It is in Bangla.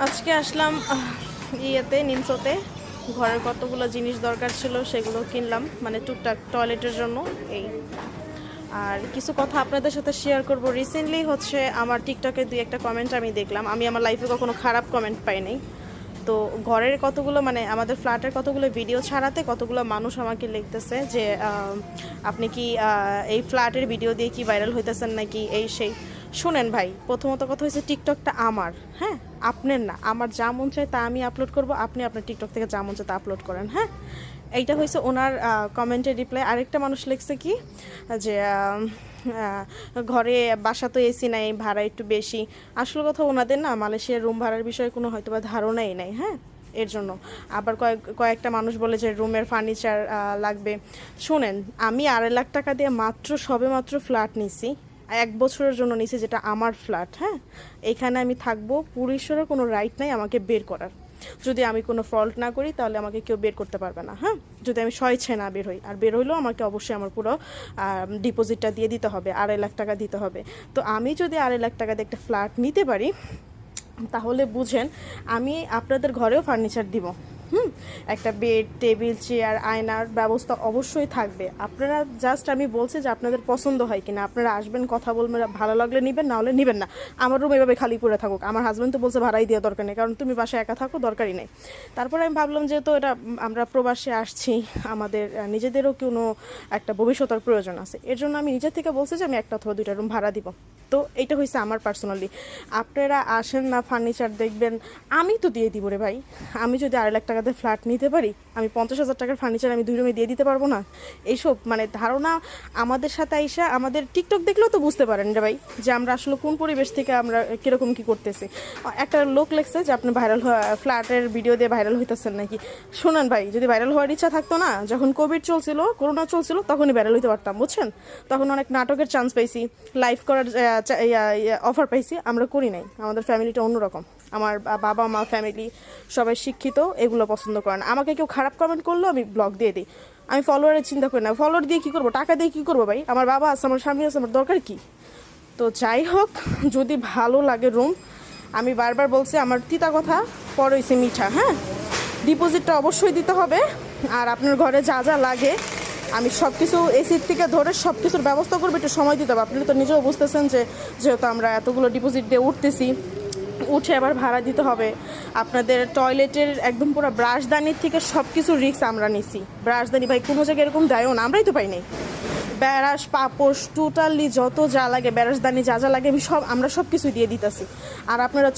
আজকে আসলাম ইয়েতে নিমসোতে। ঘরের কতগুলো জিনিস দরকার ছিল সেগুলো কিনলাম, মানে টুকটাক টয়লেটের জন্য এই। আর কিছু কথা আপনাদের সাথে শেয়ার করব। রিসেন্টলি হচ্ছে আমার টিকটকে দুই একটা কমেন্ট আমি দেখলাম। আমি আমার লাইফে কখনো খারাপ কমেন্ট পাইনি। তো ঘরের কতগুলো মানে আমাদের ফ্ল্যাটের কতগুলো ভিডিও ছাড়াতে কতগুলো মানুষ আমাকে লিখতেছে যে আপনি কি এই ফ্ল্যাটের ভিডিও দিয়ে কি ভাইরাল হইতেছেন নাকি এই সেই। শুনেন ভাই, প্রথমত কথা হচ্ছে টিকটকটা আমার, হ্যাঁ, আপনার না। আমার যা মন চায় তা আমি আপলোড করব, আপনি আপনার টিকটক থেকে যা মন চায় তা আপলোড করেন, হ্যাঁ। এইটা হয়েছে ওনার কমেন্টের রিপ্লাই। আরেকটা মানুষ লিখছে কি যে ঘরে বাসা তো এসি নাই, ভাড়া একটু বেশি। আসল কথা ওনাদের না মালয়েশিয়ার রুম ভাড়ার বিষয়ে কোনো হয়তো বা ধারণাই নাই, হ্যাঁ, এর জন্য। আবার কয়েকটা মানুষ বলে যে রুমের ফার্নিচার লাগবে। শুনেন, আমি 2.5 লাখ টাকা দিয়ে সবে মাত্র ফ্ল্যাট নিছি, 1 বছরের জন্য নিছি, যেটা আমার ফ্ল্যাট, হ্যাঁ। এখানে আমি থাকবো, পুলিশেরও কোনো রাইট নাই আমাকে বের করার। যদি আমি কোনো ফল্ট না করি তাহলে আমাকে কেউ বের করতে পারবে না, হ্যাঁ। যদি আমি স্বেচ্ছায় না বের হই, আর বের হইলেও আমাকে অবশ্যই আমার পুরো ডিপোজিটটা দিয়ে দিতে হবে, 2.5 লাখ টাকা দিতে হবে। তো আমি যদি 2.5 লাখ টাকা দিয়ে একটা ফ্ল্যাট নিতে পারি, তাহলে বুঝেন আমি আপনাদের ঘরেও ফার্নিচার দিব। একটা বেড, টেবিল, চেয়ার, আয়নার ব্যবস্থা অবশ্যই থাকবে। আপনারা জাস্ট, আমি বলছি যে আপনাদের পছন্দ হয় কিনা, আপনারা আসবেন, কথা বলবেন, ভালো লাগলে নেবেন, না হলে নেবেন না। আমার রুম এভাবে খালি পড়ে থাকুক। আমার হাজব্যান্ড তো বলছে ভাড়াই দেওয়া দরকার নেই, কারণ তুমি বাসায় একা থাকো, দরকারই নেই। তারপরে আমি ভাবলাম যেহেতু এটা আমরা প্রবাসে আসছি, আমাদের নিজেদেরও কোনো একটা ভবিষ্যতের প্রয়োজন আছে, এর জন্য আমি নিজের থেকে বলছি যে আমি 1 অথবা 2টা রুম ভাড়া দিব। তো এটা হয়েছে আমার পার্সোনালি। আপনারা আসেন না, ফার্নিচার দেখবেন, আমি তো দিয়ে দিব রে ভাই। আমি যদি 2.5 লাখ টাকাতে ফ্ল্যাট নিতে পারি, আমি 50,000 টাকার ফার্নিচার আমি 2 রুমে দিয়ে দিতে পারবো না? এইসব মানে ধারণা আমাদের সাথে আইসা আমাদের টিকটক দেখলেও তো বুঝতে পারেন রে ভাই যে আমরা আসলে কোন পরিবেশ থেকে আমরা কীরকম কী করতেছি। একটা লোক লেখছে যে আপনি ভাইরাল ফ্ল্যাটের ভিডিও দিয়ে ভাইরাল হইতেছেন নাকি। শোনেন ভাই, যদি ভাইরাল হওয়ার ইচ্ছা থাকতো না, যখন কোভিড চলছিল, করোনা চলছিল, তখনই ভাইরাল হইতে পারতাম, বুঝছেন। তখন অনেক নাটকের চান্স পাইছি, লাইভ করার অফার পাইছি, আমরা করি নাই। আমাদের ফ্যামিলিটা অন্যরকম। আমার বাবা মা ফ্যামিলি সবাই শিক্ষিত, এগুলো পছন্দ করে না। আমাকে কেউ খারাপ কমেন্ট করলেও আমি ব্লগ দিয়ে দিই। আমি ফলোয়ারের চিন্তা করি না। ফলোয়ার দিয়ে কী করবো, টাকা দিয়ে কী করবো ভাই? আমার বাবা আছে, আমার স্বামী আছে, আমার দরকার কি? তো যাই হোক, যদি ভালো লাগে রুম, আমি বারবার বলছি, আমার তিতা কথা পরে হইছে মিঠা, হ্যাঁ। ডিপোজিটটা অবশ্যই দিতে হবে। আর আপনার ঘরে যা যা লাগে আমি সব কিছু এসির থেকে ধরে সব কিছুর ব্যবস্থা করবো, একটু সময় দিতে হবে। আপনি তো নিজেও বুঝতেছেন যে যেহেতু আমরা এতগুলো ডিপোজিট দিয়ে উঠতেছি, উঠে আবার ভাড়া দিতে হবে। আপনাদের টয়লেটের একদম পুরো ব্রাশদানির থেকে সব কিছু রিস্ক আমরা নিছি। ব্রাশদানি ভাই কোনো জায়গায় এরকম দেয়ও না, আমরাই তো পাই নাই। ব্যারাস, পাপোশ, টোটালি যত যা লাগে, ব্যারাসদানি যা যা লাগে আমরা সব কিছু দিয়ে দিতেছি। আর আপনারা